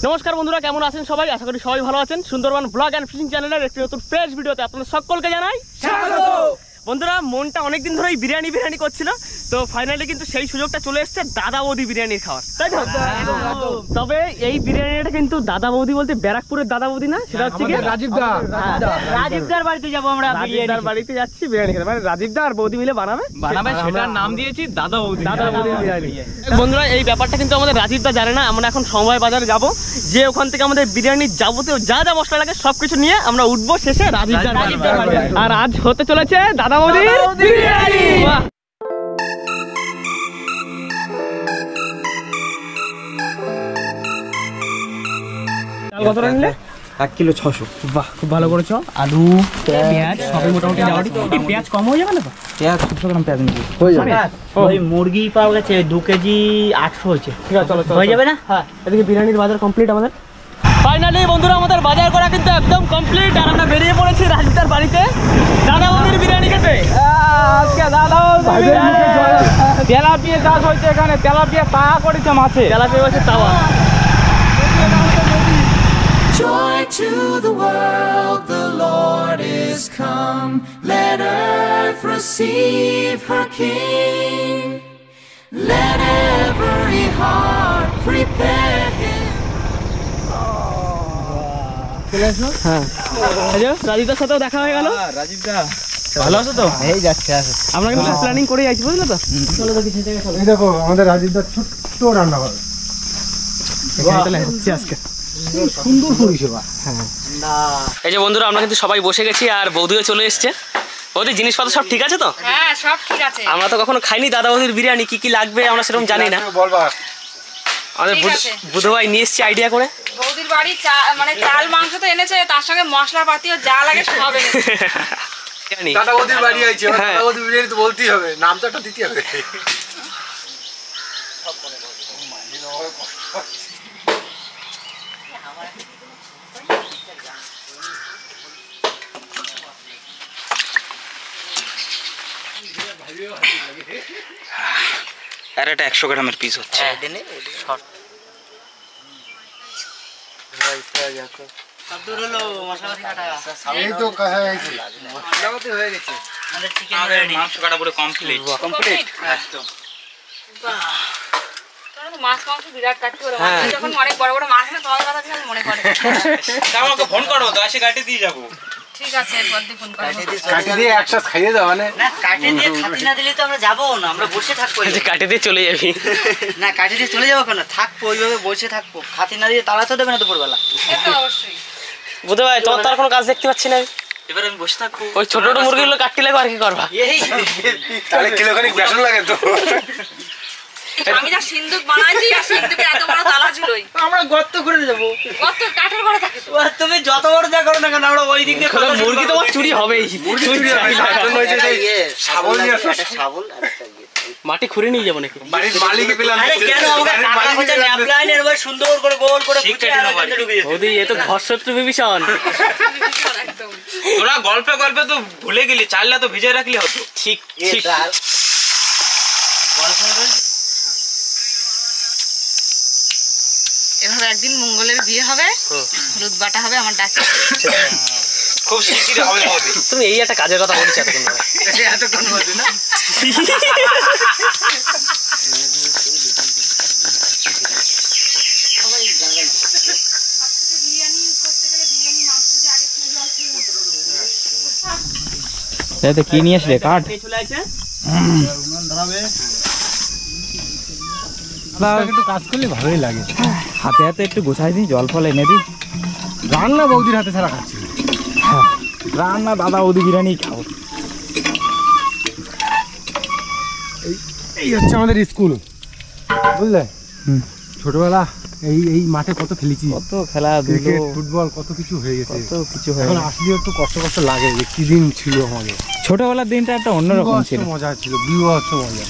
নমস্কার বন্ধুরা, কেমন আছেন সবাই? আশা করি সবাই ভালো আছেন। সুন্দরবন ব্লগ অ্যান্ড ফিশিং চ্যানেলের একটি নতুন ফ্রেশ ভিডিওতে আপনাদের সকলকে জানাই স্বাগত। বন্ধুরা, মনটা অনেকদিন ধরেই বিরিয়ানি করছিল, তো ফাইনালি কিন্তু সেই সুযোগটা চলে এসেছে দাদা বৌদি বিরিয়ানির খাওয়ার, তাই তো? তবে এই বিরিয়ানিটা কিন্তু দাদা বৌদি বলতে ব্যারাকপুরের দাদা বৌদি না, সেটা হচ্ছে রাজীবদার বাড়িতে যাবো আমরা। রাজীবদার বাড়িতে যাচ্ছি বিরিয়ানি খেতে, মানে রাজীবদা আর বৌদি মিলে বানাবে, সেটার নাম দিয়েছি দাদা বৌদি বিরিয়ানি। বন্ধুরা, এই ব্যাপারটা কিন্তু আমাদের রাজীবদা জানে না। আমরা এখন সমবায় বাজারে যাব, যে ওখান থেকে আমাদের বিরিয়ানির যাবতীয় যা যা মশলা লাগে সবকিছু নিয়ে আমরা উঠবো শেষে রাজীবদার বাড়িতে। আর আজ হতে চলেছে দাদা বৌদির বিরিয়ানি। কতটা নিলে? 1 কিলো 600। বাহ, খুব ভালো করেছো। আলু, পেঁয়াজ সবই মোটামুটি যাওয়াটি। পেঁয়াজ কম হয়ে যাবে না তো? পেঁয়াজ 700 গ্রাম পেঁয়াজ নিবি হয়ে যাবে। ওই মুরগি পাওয়া গেছে 2 কেজি 800 হয়েছে। ঠিক আছে, চলো হয়ে যাবে না? হ্যাঁ, এদিকে বিরিয়ানির বাজার কমপ্লিট আমাদের। ফাইনালি বন্ধুরা, আমাদের বাজার করা কিন্তু একদম কমপ্লিট, আর আমরা বেরিয়ে পড়েছি রাজীবদার বাড়িতে দাদা বৌদির বিরিয়ানি খেতে। আজকে দাদা তেলাপিয়া চাষ হয়েছে এখানে, তেলাপিয়া তাওয়া করেছে মাছে, তেলাপিয়া মাছের তাওয়া। Joy to the world, the Lord is come. Let earth receive her King. Let every heart prepare him. হ্যাঁ, রাজীবদার সাথেও দেখা হয়ে গেল। রাজীবদা ভালো আছো তো? এই যাচ্ছে আছে। আমরা কিন্তু প্ল্যানিং করেই আছি, বুঝলে তো? চলো দেখি সেই জায়গায় চলো। এই দেখো আমাদের রাজীবদার ছোট্ট রান্না ঘর, এখানে তাহলে হচ্ছে আজকে সুন্দর পরিষেবা। এই যে বন্ধুরা, আমরা কিন্তু সবাই বসে গেছি আর বৌদিও চলে এসছে। বৌদি, জিনিসপত্র সব ঠিক আছে তো? হ্যাঁ, সব ঠিক আছে। আমরা তো কখনো খাইনি দাদা বৌদির বিরিয়ানি, কি কি লাগবে আমরা সেরকম জানি না। আমাদের বুধ ভাই নিয়ে এসছি আইডিয়া করে। বৌদির বাড়ি মানে চাল মাংস তো এনেছে, তার সঙ্গে মশলাপাতিও যা লাগে সব এনেছে। দাদা বৌদির বাড়ি আছে, দাদা বৌদির বিরিয়ানি তো বলতেই হবে, নাম তো একটা দিতে হবে। আর এটা 100 গ্রামের পিস হচ্ছে। এই তো কাছে মোটামুটি হয়ে গেছে। মাংস কাটা পুরো কমপ্লিট একদম। মাছ মাংস বিরাট কাটতে পারে, যখন অনেক বড় বড় মাছ না, তোমার কথা ঠিক মনে পড়ে। আমাকে ফোন করো তো, এসে কাটি দিয়ে যাবো। ঠিক আছে, এরপর দিয়ে ফোন করবো। কাটি দিয়ে একসাথে খাইয়ে দাও, মানে না, কাটে দিয়ে খাতি না দিলে তো আমরা যাবো না, আমরা বসে থাকবো। কাটে দিয়ে চলে যাবি না, কাটে দিয়ে চলে যাবো কেন, থাকবো ওইভাবে বসে থাকবো। খাতি না দিয়ে তাড়া তো দেবে না দুপুরবেলা। সে তো অবশ্যই। বুধ ভাই, তোমার তো আর কোনো কাজ দেখতে পাচ্ছি না। এবার আমি বসে থাকবো। ওই ছোট ছোট মুরগিগুলো কাটতে লাগবে, আর কি করবা? এই তাহলে কিলোখানিক বেসন লাগে তো। আমি যা সিন্দুক বানাইছি, আর সিন্দুকে এত বড় তালা ঝুলোই। আমরা গর্ত করে দেবো। কত কাঠের ঘরে থাকে তো। তুমি যত বড় যা করো না কেন, আমরা ওই দিক দিয়ে মুরগি তোমার চুরি হবেই। শাবল নিয়ে আসো। মাটি খুঁড়ে নিয়ে যাবো নাকি? বাড়ির মালিককে পেলাম। আরে কেন আমাকে কাটা খোঁজা ন্যাপলাইনের উপর সুন্দর করে গোল করে ফুটে আর ওখানে ঢুকে যেত। বৌদি, এ তো ঘরশত্রু বিভীষণ। একদম। তোরা গল্পে গল্পে তো ভুলে গেলি, চালটা তো ভিজে রাখলে হতো। ঠিক ঠিক। এভাবে একদিন মঙ্গলের বিয়ে হবে, হলুদ বাটা হবে আমার ডাকে। খুব শিগগিরই হবে বৌদি। তুমি এই একটা কাজের কথা বলছো এতক্ষণ বলছি না। কি নিয়ে আসলে কাঠ? চলে আসে একটু কাজ করলে ভালোই লাগে। হাতে হাতে একটু গোছাই দিই, জল ফল এনে দিই। রান্না বৌদির হাতে ছাড়া খাচ্ছি না। রান্না দাদা বৌদি বিরিয়ানি খাও। এই হচ্ছে আমাদের স্কুল, বুঝলে? ছোটবেলা এই মাঠে কত খেলেছি, কত খেলা, ক্রিকেট, ফুটবল, কত কিছু হয়ে গেছে। কত কিছু হয়ে এখন আসলেও একটু কষ্ট কষ্ট লাগে যে কি দিন ছিল আমাদের। ছোটবেলার দিনটা একটা অন্যরকম ছিল, মজা ছিল, বিভৎস মজা।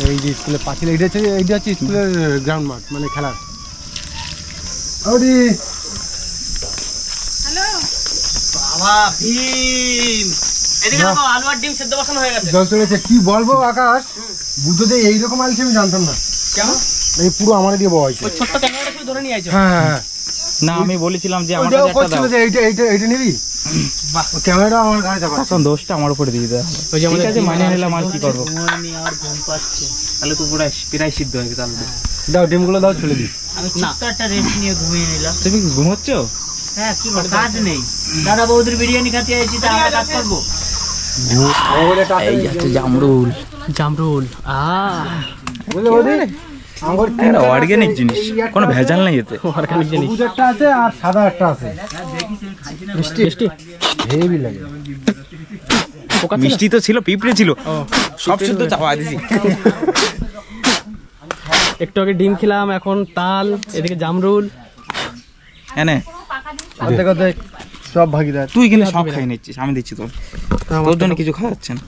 এই যে স্কুলে পাঁচিল, এইটা হচ্ছে স্কুলের গ্রাউন্ড মাঠ, মানে খেলার। হ্যালো, বাবা ভীম, এদিকে দেখো আলু আর ডিম সেদ্ধ বসানো হয়ে গেছে। জল চলেছে, কি বলবো আকাশ, বুদ্ধ যে এইরকম আলছে আমি জানতাম না। কেমন? এই পুরো আমার দিয়ে বওয়া হয়েছে। ওই ছোট্ট ক্যামেরাটা শুধু ধরে নিয়ে আইছো। হ্যাঁ হ্যাঁ, না আমি বলেছিলাম যে আমার ওইটাও কাছে একটা করছিল দাও। যে এইটা নিবি বাহ ক্যামেরাটা আমার ঘরে চাপা এখন দোষটা আমার উপরে দিয়ে দিতে হবে। ওই যে ঠিক আছে মানিয়ে নিলাম, আর কি করবো। আর ঘুম পাচ্ছে। তাহলে তো পুরো প্রায় সিদ্ধ হয়ে গেছে তাহলে। দাও ডিমগুলো দাও ছুলে দিই আমি ছোট্ট একটা রেস্ট নিয়ে ঘুমিয়ে নিলাম। তুমি কি ঘুমোচ্ছ? হ্যাঁ কি করবো, কাজ নেই। দাদা বৌদির বিরিয়ানি খেতে এসেছি, তা আমরা কাজ করবো। এই যাচ্ছে জামরুল। জামরুল বুঝলে বৌদি আমার এটা অর্গানিক জিনিস, কোনো ভেজাল নেই এতে। অর্গানিক জিনিস। সবুজ একটা আছে আর সাদা একটা আছে মিষ্টি মিষ্টি হেভি লাগে মিষ্টি তো ছিল, পিঁপড়ে ছিল, সব শুদ্ধ চাপা দিছি। একটু আগে ডিম খেলাম, এখন তাল, এদিকে জামরুল। হ্যাঁ অর্ধেক অর্ধেক সব ভাগিদার তুই কিন্তু সব খাই নিচ্ছিস, আমি দিচ্ছি তোর। তোর জন্য কিছু খাওয়া যাচ্ছে না।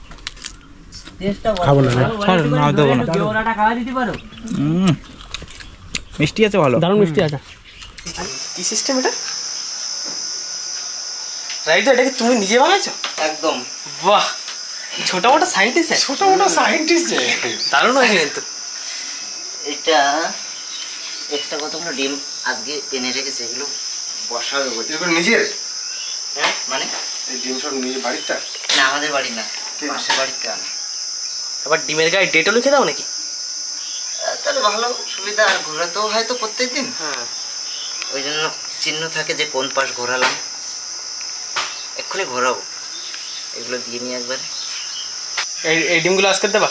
খাবো না ছাড়, না আমি দেবো না। ওরাটা খাওয়া দিতে পারো? মিষ্টি আছে ভালো। দারুণ মিষ্টি আছে। কি সিস্টেম এটা? রাইট, এটা কি তুমি নিজে বানাইছো? একদম। বাহ, ছোট মোটো সায়েন্টিস্ট। ছোট মোটো সায়েন্টিস্ট দারুণ হয়েছে কিন্তু। এটা এক্সট্রা কতগুলো ডিম আজকে এনে রেখেছে, এগুলো বসাবে বলছে। এগুলো নিজের হ্যাঁ মানে এই ডিম সব নিজের বাড়িতে না, আমাদের বাড়ি না, পাশের বাড়িতে আনা। আবার ডিমের গায়ে ডেটও লিখে দাও নাকি? তাহলে ভালো সুবিধা, আর ঘোরাতেও হয়তো প্রত্যেকদিন। হ্যাঁ, ওই জন্য চিহ্ন থাকে যে কোন পাশ ঘোরালাম। এক্ষুনি ঘোরাবো, এগুলো দিয়ে নিয়ে একবার। এই ডিমগুলো আজকে দেবা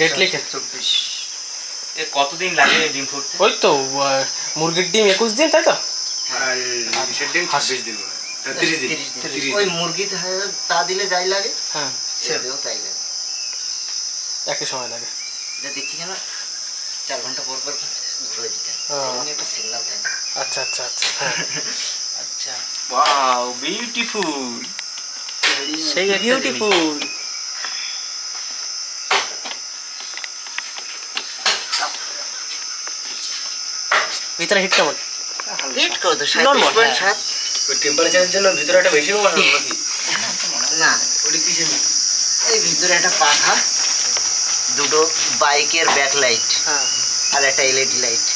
ডেট লিখে? 24। কতদিন লাগে ডিম ফুটতে? ওই তো মুরগির ডিম 21 দিন, তাই তো? আর ডিশের ডিম 26 দিন 30 দিন 30 ওই মুরগি তা দিলে যাই লাগে, হ্যাঁ, সেটাও তাই লাগে। একই সময় লাগে। এটা দেখছি কেন 4 ঘন্টা পর পর ঘুরে দিতে হয়, একটা সিগন্যাল থাকে। আচ্ছা আচ্ছা আচ্ছা, হ্যাঁ। আচ্ছা, ওয়াও বিউটিফুল। সেই বিউটিফুল। ভিতরে হিট কেমন? হিট করো তো Normal, 37.7। ওই টেম্পারেচারের জন্য ভিতরে একটা বেশি বানানো নাকি না, ওটা কিসের এই ভিতরে একটা পাখা, দুটো বাইকের ব্যাকলাইট হ্যাঁ, আর একটা এলইডি লাইট।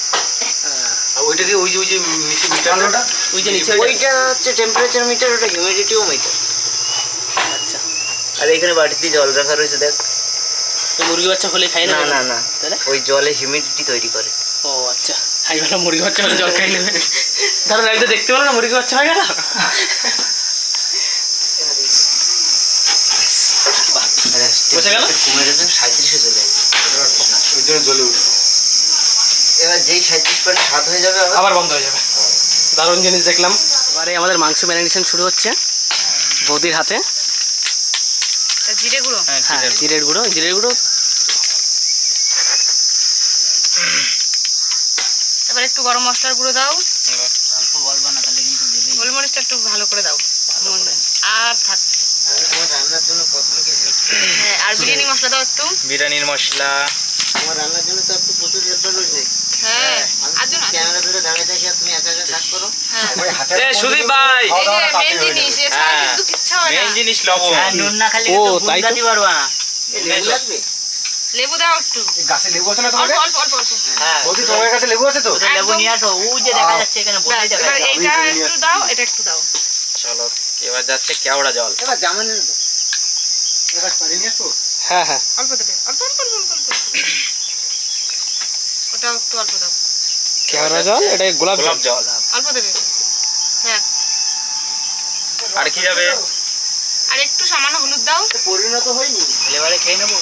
আর ওইটা কি ওই যে নিচে মিটারটা ওই যে নিচে ওইটা হচ্ছে টেম্পারেচার মিটার, ওটা হিউমিডিটিও মিটার। আচ্ছা, আর এখানে বাটিতে জল রাখা রয়েছে, দেখ। তো মুরগি বাচ্চা হলে খাই না? না না না, তাহলে? ওই জলে হিউমিডিটি তৈরি করে। ও আচ্ছা, খাই ভালো মুরগি বাচ্চা হলে জল খাই নেবে। ধরো রাইতে দেখতে পেলো না মুরগি বাচ্চা হয়ে গেল। বসে গেল? কমে গেছে, 37-এ চলে যাবে। ওই জন্য জ্বলে উঠলো এবার যেই 37.7 হয়ে যাবে আবার বন্ধ হয়ে যাবে। দারুণ জিনিস দেখলাম। এবারে আমাদের মাংস ম্যারিনেশন শুরু হচ্ছে বৌদির হাতে। জিরে গুঁড়ো। হ্যাঁ, জিরের গুঁড়ো, জিরের গুঁড়ো। এবার একটু গরম মশলার গুঁড়ো দাও, অল্প বলবা না, তাহলে কিন্তু দেবে। গোলমরিচটা একটু ভালো করে দাও। আর থাক। তোমার রান্নার জন্য কত লোকে হেল্প, হ্যাঁ, আর বিরিয়ানি মশলা দাও একটু। বিরিয়ানির মশলা। তোমার রান্নার জন্য তো একটু প্রচুর হেল্প রয়েছে। হ্যাঁ, আমি আর জন্য ক্যামেরা ধরে দাঁড়িয়ে থাকি আর তুমি একা একা কাজ করো। হ্যাঁ, এ সুদীপ ভাই, এই যে মেন জিনিস, এছাড়া হ্যাঁ, কিন্তু কিচ্ছু হবে মেইন না। জিনিস লবণ। হ্যাঁ, নুন না খালি ও, তো তাই তো? বুনগাতি পারবা না। লেবু লাগবে? লেবু দাও একটু, গাছে লেবু আছে না অল্প তোমাদের অল্প অল্প অল্প। হ্যাঁ, বৌদি তোমার কাছে লেবু আছে তো তো লেবু নিয়ে আসো, ওই যে দেখা যাচ্ছে এখানে বসে ব্যাস, দেখা এবার যাচ্ছে। এইটা একটু দাও, এটা একটু দাও। চলো এবার যাচ্ছে কেওড়া জল। এবার জামানের এবার পানি নিয়ে আসো হ্যাঁ হ্যাঁ, অল্প দেবে, অল্প অল্প অল্প অল্প অল্প। ওটা একটু অল্প দাও, কেওড়া জল, এটা গোলাপ জল। গোলাপ জল। অল্প দেবে। হ্যাঁ, আর কি যাবে? আর একটু সামান্য হলুদ দাও। পরিণত হয়নি, এবারে খেয়ে নেবো।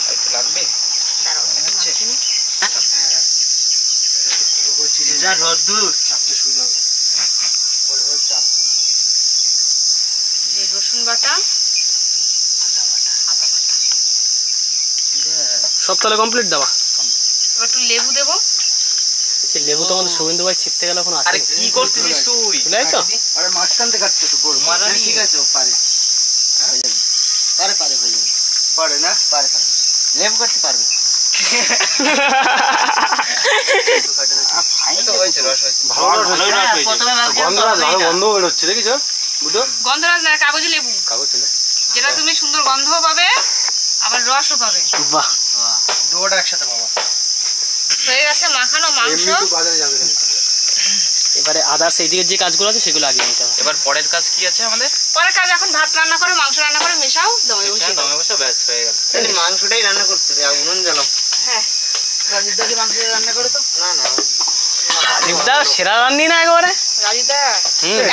আর কি লাগবে? দাঁড়াও, একটু মাখিয়ে নিই। যা রোদ্দুর। যে রসুন বাটা, সব তাহলে কমপ্লিট দেওয়া। এবার একটু লেবু দেবো। সে লেবু তো আমাদের শুভেন্দু ভাই ছিটতে গেল, এখন আরে আসে কি করতেছিস তুই? বুঝলে তো? আরে মাঝখান থেকে কাটতে তো বল। মারানি। ঠিক আছে, ও পারে। হয়ে যাবে। পারে পারে হয়ে যাবে। পারে না পারে পারে। লেবু কাটতে পারবে। তো হয়েছে, রস হয়েছে। ভালো রস ভালোই রস হয়েছে। প্রথমে ভাবছিলাম গন্ধ ভালো গন্ধ বেরোচ্ছে দেখেছো বুঝো গন্ধরাজ না, কাগজি লেবু, কাগজ ছিল যেটা তুমি সুন্দর গন্ধও পাবে আবার রসও পাবে। বাহ, দুটোটা একসাথে বাবা হয়ে গেছে মাখানো মাংস। এমনি তো বাজারে যাবে না এবারে আদার্স এইদিকে যে কাজগুলো আছে সেগুলো আগে নিতে হবে। এবার পরের কাজ কি আছে আমাদের? পরে কাজ এখন ভাত রান্না করে মাংস রান্না করে মেশাও দমে বসিয়ে দাও। দমে বসে ব্যাস হয়ে গেল। তাহলে মাংসটাই রান্না করতে হবে, উনুন জ্বালাও। হ্যাঁ রাজীব দাকে মাংস রান্না করে তো। না না রাজীবদা সেরা রান্নি না একেবারে। রাজীব দা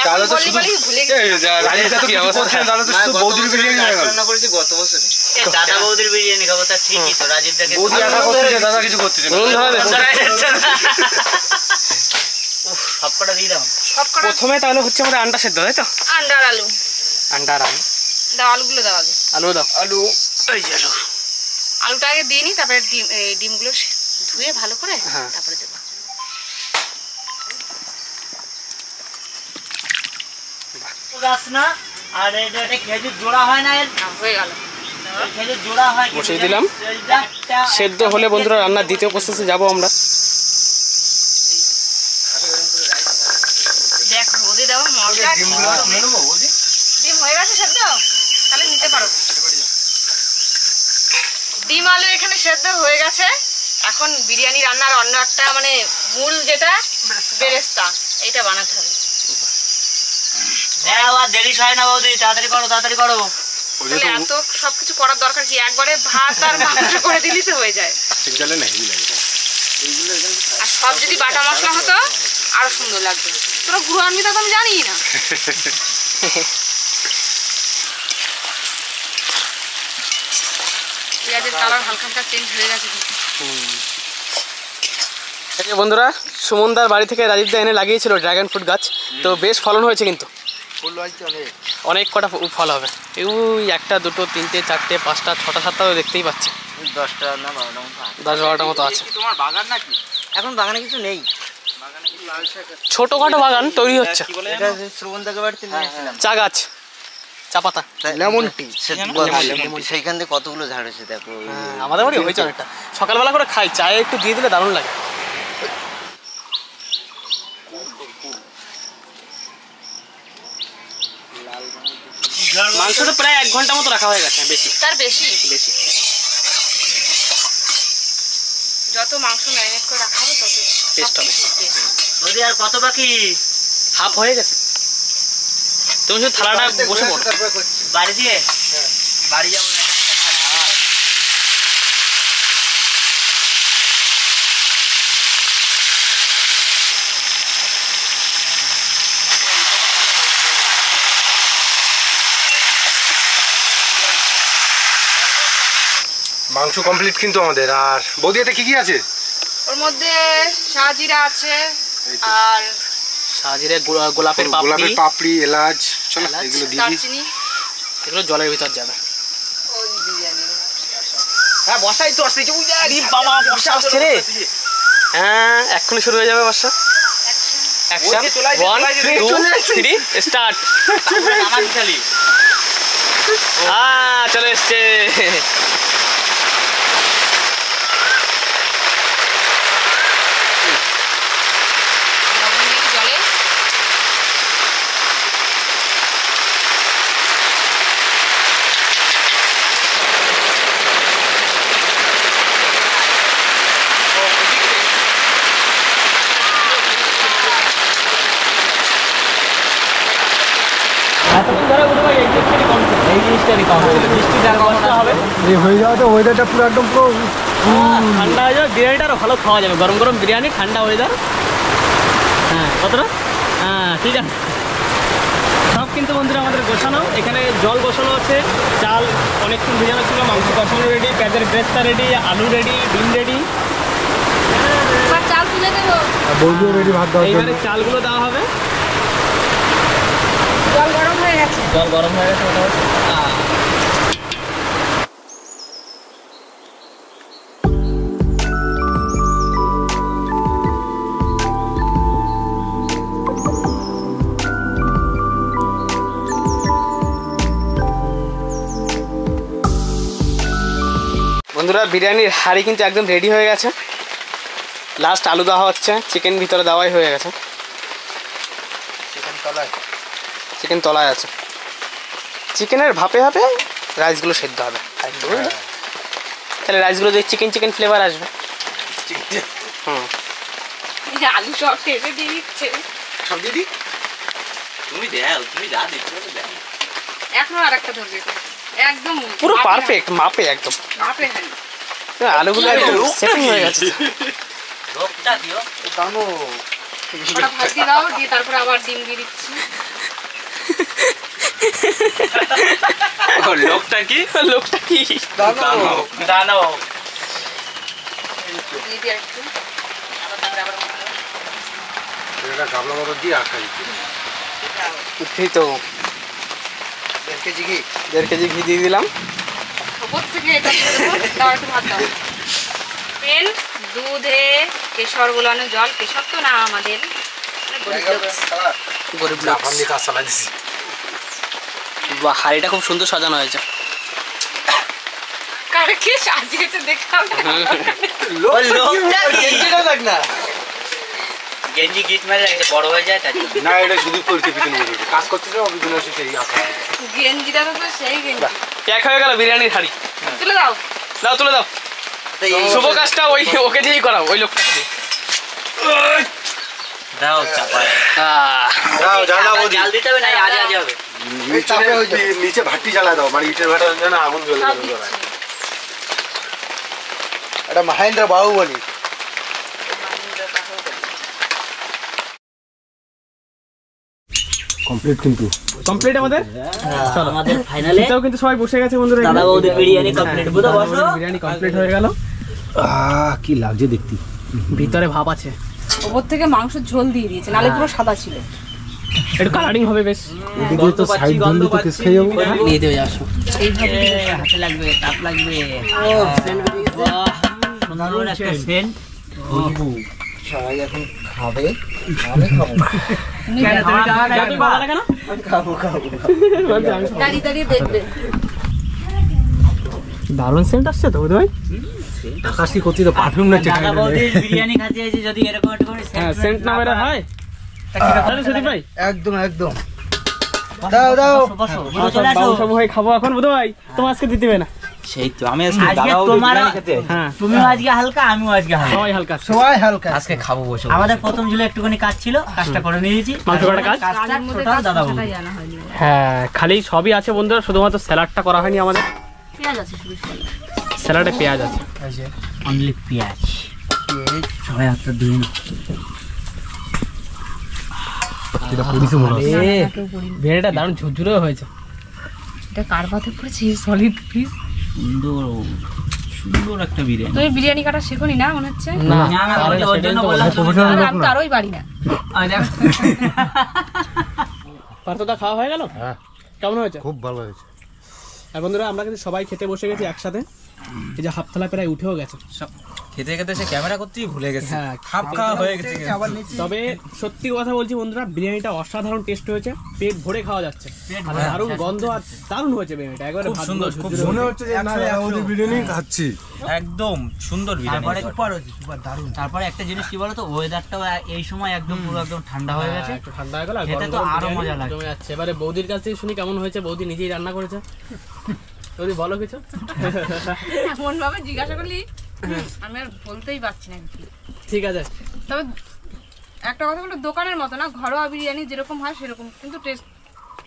তাহলে তো বলি শুধু বলি ভুলে গেছি। রাজীবদা তো কিছু করছেন, তাহলে তো শুধু বৌদির বিরিয়ানি হয়ে গেল। রান্না করেছি গত বছরে। দাদা বৌদির বিরিয়ানি খাবো, তা ঠিকই তো। রাজীব দাকে বৌদি একা করতেছে, দাদা কিছু করতেছে না। নুন ধরা দেবে। সব কটা দিয়ে দাও। সব কটা প্রথমে তাহলে হচ্ছে আমাদের আন্ডা সেদ্ধ, তাই তো? আন্ডা আর আলু আন্ডা আর আলু। দাও, আলুগুলো দাও আগে। আলু দাও। আলু এই যে আলু। আলুটা আগে দিয়ে নি, তারপরে ডিমগুলো ধুয়ে ভালো করে হ্যাঁ। তারপরে দেবো। গাছ না, আর এটা খেজুর জোড়া হয় না, এর হয়ে গেল। খেজুর জোড়া হয়। বসিয়ে দিলাম। সেদ্ধ হলে বন্ধুরা রান্নার দ্বিতীয় প্রসেসে যাবো আমরা। দেখ রোদে দেওয়া মশলা ডিম হয়ে গেছে সেদ্ধ, তাহলে নিতে পারো। ডিম আলু এখানে সেদ্ধ হয়ে গেছে। এখন বিরিয়ানি রান্নার অন্য একটা মানে মূল যেটা বেরেস্তা, এটা বানাতে হবে। দাঁড়াও, আর দেরি হয় না বৌদি, তাড়াতাড়ি করো তাড়াতাড়ি করো। তাহলে এত সবকিছু করার দরকার কি? একবারে ভাত আর মাংস করে দিলেই তো হয়ে যায়। আর সব যদি বাটা মশলা হতো আরো সুন্দর লাগবে। তোরা গুঁড়ো আনবি তা তো আমি জানি না। পেঁয়াজের কালার হালকা হালকা চেঞ্জ হয়ে গেছে। এই যে বন্ধুরা, সুমনদার বাড়ি থেকে রাজীবদা এনে লাগিয়েছিল ড্রাগন ফ্রুট গাছ, তো বেশ ফলন হয়েছে কিন্তু। ফুল হয়েছে অনেক। অনেক কটা ফল হবে। ওই একটা দুটো তিনটে চারটে পাঁচটা ছটা সাতটা তো দেখতেই পাচ্ছি। 10টা না 12টা মতো আছে। 10-12টার মতো আছে। তোমার বাগান নাকি? এখন বাগানে কিছু নেই। ছোটখাটো বাগান তৈরি হচ্ছে। এটা শ্রবণদাকে বাড়িতে নিয়ে এসেছিলাম। চা গাছ, চা পাতা। লেমন টি, সেইখান থেকে কতগুলো ঝাড় হয়েছে দেখো। আমাদের বাড়ি হয়েছে অনেকটা। সকালবেলা করে খাই, চায়ে একটু দিয়ে দিলে দারুণ লাগে। মাংস তো প্রায় 1 ঘন্টা মতো রাখা হয়ে গেছে। বেশি তার বেশি বেশি যত মাংস ম্যারিনেট করে রাখা হবে তত টেস্ট হবে। বৌদি আর কত বাকি? হাফ হয়ে গেছে। তুমি শুধু থালাটা বসে পড়ো। বাড়ি দিয়ে বাড়ি যাবো না। মাংস কমপ্লিট কিন্তু আমাদের। আর বৌদি এতে কি কি আছে? ওর মধ্যে শাহজিরা আছে আর সাজিরে গোলাপের গোলাপের পাপড়ি, পাপড়ি, এলাচ, চলো এলাচ, এগুলো দিয়ে দিই। দারচিনি। এগুলো জলের ভিতর যাবে। ওই বিরিয়ানি হ্যাঁ বসাই তো আসছে। আরে বাবা বর্ষা আসছে রে। হ্যাঁ এক্ষুনি শুরু হয়ে যাবে বর্ষা। Action 1 2 3 start. আমার খালি চলে এসছে। লবণ দিয়ে জলে এতক্ষণ ধরে উঠে ভাই এই জিনিসটারই কম ছিল। বৃষ্টিটা কমটা হবে। এই হয়ে যাওয়া তো ওয়েদারটা পুরো একদম পুরো ঠান্ডা হয়ে যাবে, বিরিয়ানিটা আরো ভালো খাওয়া যাবে। গরম গরম বিরিয়ানি, ঠান্ডা ওয়েদার। হ্যাঁ কতটা? হ্যাঁ ঠিক আছে। সব কিন্তু বন্ধুরা আমাদের গোছানো। এখানে জল গোছানো আছে, চাল অনেকক্ষণ ভিজানো ছিল, মাংস কষানো রেডি, পেঁয়াজের ব্রেস্তা রেডি, আলু রেডি, ডিম রেডি। এবার চাল তুলে দেবো। বৌদিও রেডি ভাত দেওয়ার জন্য। এইবারে চালগুলো দেওয়া হবে। জল গরম হয়ে গেছে। জল গরম হয়ে গেছে মোটামুটি। বন্ধুরা বিরিয়ানির হাঁড়ি কিন্তু একদম রেডি হয়ে গেছে। লাস্ট আলু দেওয়া হচ্ছে, চিকেন ভিতরে দেওয়াই হয়ে গেছে। চিকেন তলায় আছে। চিকেনের ভাপে ভাপে রাইসগুলো সেদ্ধ হবে। তাহলে রাইসগুলো দিয়ে চিকেন চিকেন ফ্লেভার আসবে। হুম আলু সব টেনে দিয়ে দিচ্ছে। সব দিদি তুমি দাও, তুমি যা দেখতে পারো দাও। এখনো আরেকটা ধরবে একদম পুরো পারফেক্ট মাপে একদম মাপে হ্যাঁ আলুগুলো একদম সেটিং হয়ে গেছে লোকটা দিও। দানো ওটা ভাত দিয়ে দাও, দিয়ে তারপরে আবার ডিম দিয়ে দিচ্ছি। লোকটা কি? লোকটা কি দানো দানো। দিয়ে দিয়ে একটু আবার তারপরে আবার মশলা। এটা গামলা মতো দিয়ে আখাই এই তো 1.5 কেজি ঘি 1.5 কেজি ঘি দিয়ে দিলাম উপর থেকে এটা দিয়ে দেবো, দাও একটু ভাত দাও। তেল, দুধে কেশর গোলানো জল, কেশর তো না আমাদের মানে গরিব লোক। গরিব লোক জাপান দিয়ে কাজ চালাই দিছি বাহ হাড়িটা খুব সুন্দর সাজানো হয়েছে কারে কে সাজিয়েছে দেখাও না। লোকটা দেখ না গেঞ্জি গিট মারে রাখছে, বড় হয়ে যায় তাই। না এটা শুধু করতে পিছনে বসে কাজ করতে যাও পিছনে এসে সেই আঁকা গেঞ্জিটা তো সেই গেঞ্জি। এক হয়ে গেল বিরিয়ানির হাড়ি তুলে দাও। দাও তুলে দাও তো এই শুভ কাজটা ওই ওকে দিয়েই করাও ওই লোকটা দিয়ে দাও চাপায়। যাও জ্বালা বৌদি জাল দিতে হবে না, আজে আজে হবে। নিচে ভাটি জ্বালা দাও মানে ইটের ভাটা না আগুন জ্বলে সব জ্বলে দিচ্ছি। এটা মহেন্দ্র বাহুবলী কমপ্লিট কিন্তু কমপ্লিট আমাদের চলো আমাদের ফাইনালে এটাও কিন্তু সবাই বসে গেছে বন্ধুরা দাদা বৌদি বিরিয়ানি কমপ্লিট। বুঝো বসো। বিরিয়ানি কমপ্লিট হয়ে গেল কি লাগছে দেখতে ভিতরে ভাব আছে উপর থেকে মাংসের ঝোল দিয়ে দিয়েছে, নালে পুরো সাদা ছিল। একটু কালারিং হবে বেশ এদিকে তো সাইড জলদি তো কেস খাই যাবো দিয়ে দেবে আসো এইভাবে হাতে লাগবে, তাপ লাগবে। সুন্দর একটা সেন্ট। সবাই এখন খাবে আমি খাবো ভালো লাগে না খাবো দাঁড়িয়ে দাঁড়িয়ে দেখবে। দারুণ সেন্ট আসছে তো বুঝতে ভাই আকাশি করতে তো পারফিউম না দাদা বৌদির বিরিয়ানি খাতে এসে যদি এরকম একটা করে হ্যাঁ সেন্ট না বেরো হয় তাহলে সুদীপ ভাই একদম একদম দাও দাও বসো, বসো, চলে আসো। বাবু সব হয়ে খাবো এখন বুঝতে ভাই তোমার আজকে দিতে হবে না সেই তো আমি আজকে তোমার হ্যাঁ তুমিও আজকে হালকা, আমিও আজকে হালকা। সবাই হালকা সবাই হালকা আজকে খাবো বসে। আমাদের প্রথম ছিল একটুখানি কাজ ছিল, কাজটা করে নিয়েছি। মাংস কাটা কাজ? কাজটা কাজের মধ্যে টোটাল দাদা বৌদি। কাজটাই জানা হয়নি। হ্যাঁ খালি সবই আছে বন্ধুরা শুধুমাত্র স্যালাডটা করা হয়নি আমাদের পেঁয়াজ আছে শুধু। স্যালাডে পেঁয়াজ আছে অনলি পেঁয়াজ। সবাই হাতটা ধুয়ে নাও। বিরিয়ানিটা দারুণ ঝুরঝুরে হয়েছে এটা কার পাতে পড়েছে সলিড পিস। সুন্দর সুন্দর একটা বিরিয়ানি। তুমি বিরিয়ানি কাটা শেখোনি না মনে হচ্ছে? না না, না, তাহলে ওর সেটাই জন্য তো বললাম বলছি। তুমি তাহলে আমি তো আরোই পারি না। পার্থটা খাওয়া হয়ে গেল হ্যাঁ কেমন হয়েছে খুব ভালো হয়েছে আর বন্ধুরা আমরা কিন্তু সবাই খেতে বসে গেছি একসাথে এই যে হাফ থালা প্রায় উঠেও গেছে খেতে খেতে সে ক্যামেরা করতেই ভুলে গেছে। হ্যাঁ হাফ খাওয়া হয়ে গেছে। তবে সত্যি কথা বলছি বন্ধুরা বিরিয়ানিটা অসাধারণ টেস্ট হয়েছে পেট ভরে খাওয়া যাচ্ছে আর দারুণ গন্ধ আর দারুণ হয়েছে বিরিয়ানিটা একবারে খুব সুন্দর, খুব ঝুরঝুরে মনে হয়েছে। হচ্ছে যে না ওদের বিরিয়ানি খাচ্ছি একদম সুন্দর বিরিয়ানি। তারপরে একটা জিনিস কি বলতো, ওয়েদারটাও এই সময় একদম পুরো একদম ঠান্ডা হয়ে গেছে। হ্যাঁ, একটু ঠান্ডা হয়ে গেল আর খেতে গরম তো গরম আরো বিরিয়ানি মজা লাগছে। জমে যাচ্ছে এবারে বৌদির কাছ থেকে শুনি কেমন হয়েছে বৌদি নিজেই রান্না করেছে বৌদি বলো কিছু এমন ভাবে জিজ্ঞাসা করলি আমি আর বলতেই পারছি না কিছু। ঠিক আছে তবে একটা কথা বলো, দোকানের মতো না, ঘরোয়া বিরিয়ানি যেরকম হয় সেরকম, কিন্তু টেস্ট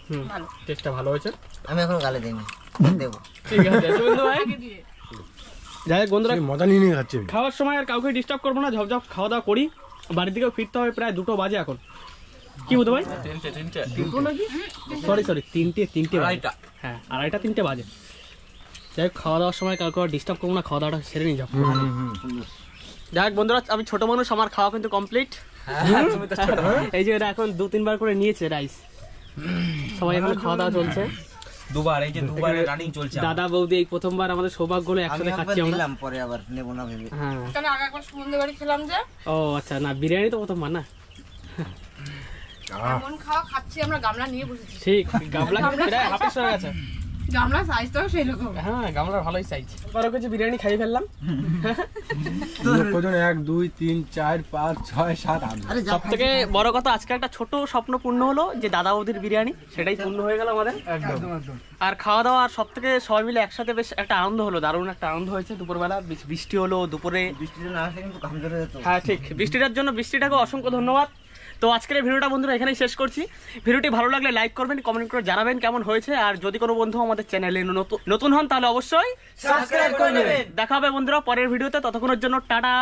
হুম ভালো। টেস্টটা ভালো হয়েছে আমি এখন গালে দিইনি দেবো ঠিক আছে বন্ধু ভাই যাই হোক বন্ধুরা মজা নিয়ে নিয়ে খাচ্ছি খাওয়ার সময় আর কাউকে ডিস্টার্ব করবো না ঝপঝপ খাওয়া দাওয়া করি বাড়ির দিকেও ফিরতে হবে প্রায় 2টো বাজে এখন কি বলতো ভাই সরি 3টে বাজে হ্যাঁ 2:30-3টে বাজে যাই হোক খাওয়া দাওয়ার সময় কাউকে আর ডিস্টার্ব করবো না খাওয়া দাওয়াটা সেরে নিয়ে যাবো যাই হোক বন্ধুরা আমি ছোট মানুষ আমার খাওয়া কিন্তু কমপ্লিট এই যে এটা এখন 2-3 বার করে নিয়েছে রাইস সবাই এখন খাওয়া দাওয়া চলছে দুবার, এই যে দুবারে রানিং চলছে। দাদা বৌদি এই প্রথমবার আমাদের সৌভাগ্য হলো একসাথে খাচ্ছি আমরা নিলাম পরে আবার নেবো না ভেবে হ্যাঁ কেন আগে একবার সুমনদের বাড়ি খেলাম যে, ও আচ্ছা না বিরিয়ানি তো প্রথমবার না এমন খাওয়া খাচ্ছি আমরা, গামলা নিয়ে বসেছি। ঠিক গামলা প্রায় হাফেস হয়ে গেছে গামলা সাইজটাও সেই রকম। হ্যাঁ গামলার ভালোই সাইজ 12 কেজি বিরিয়ানি খাই ফেললাম কজন 1 2 3 4 5 6 7 8 সব থেকে বড় কথা আজকে একটা ছোট স্বপ্ন পূর্ণ হলো যে দাদা বৌদির বিরিয়ানি সেটাই পূর্ণ হয়ে গেল আমাদের একদম আর খাওয়া দাওয়া আর সব থেকে সবাই মিলে একসাথে বেশ একটা আনন্দ হলো দারুণ একটা আনন্দ হয়েছে দুপুরবেলা বৃষ্টি হলো দুপুরে বৃষ্টিটা না আসলে কিন্তু ঘাম ধরে যেত হ্যাঁ ঠিক বৃষ্টিটার জন্য বৃষ্টিটাকে অসংখ্য ধন্যবাদ তো আজকের এই ভিডিওটা বন্ধুরা এখানেই শেষ করছি। ভিডিওটি ভালো লাগলে লাইক করবেন, কমেন্ট করে জানাবেন কেমন হয়েছে। আর যদি কোনো বন্ধু আমাদের চ্যানেলে নতুন হন তাহলে অবশ্যই সাবস্ক্রাইব করে নেবেন। দেখা হবে বন্ধুরা পরের ভিডিওতে, ততক্ষণের জন্য টাটা।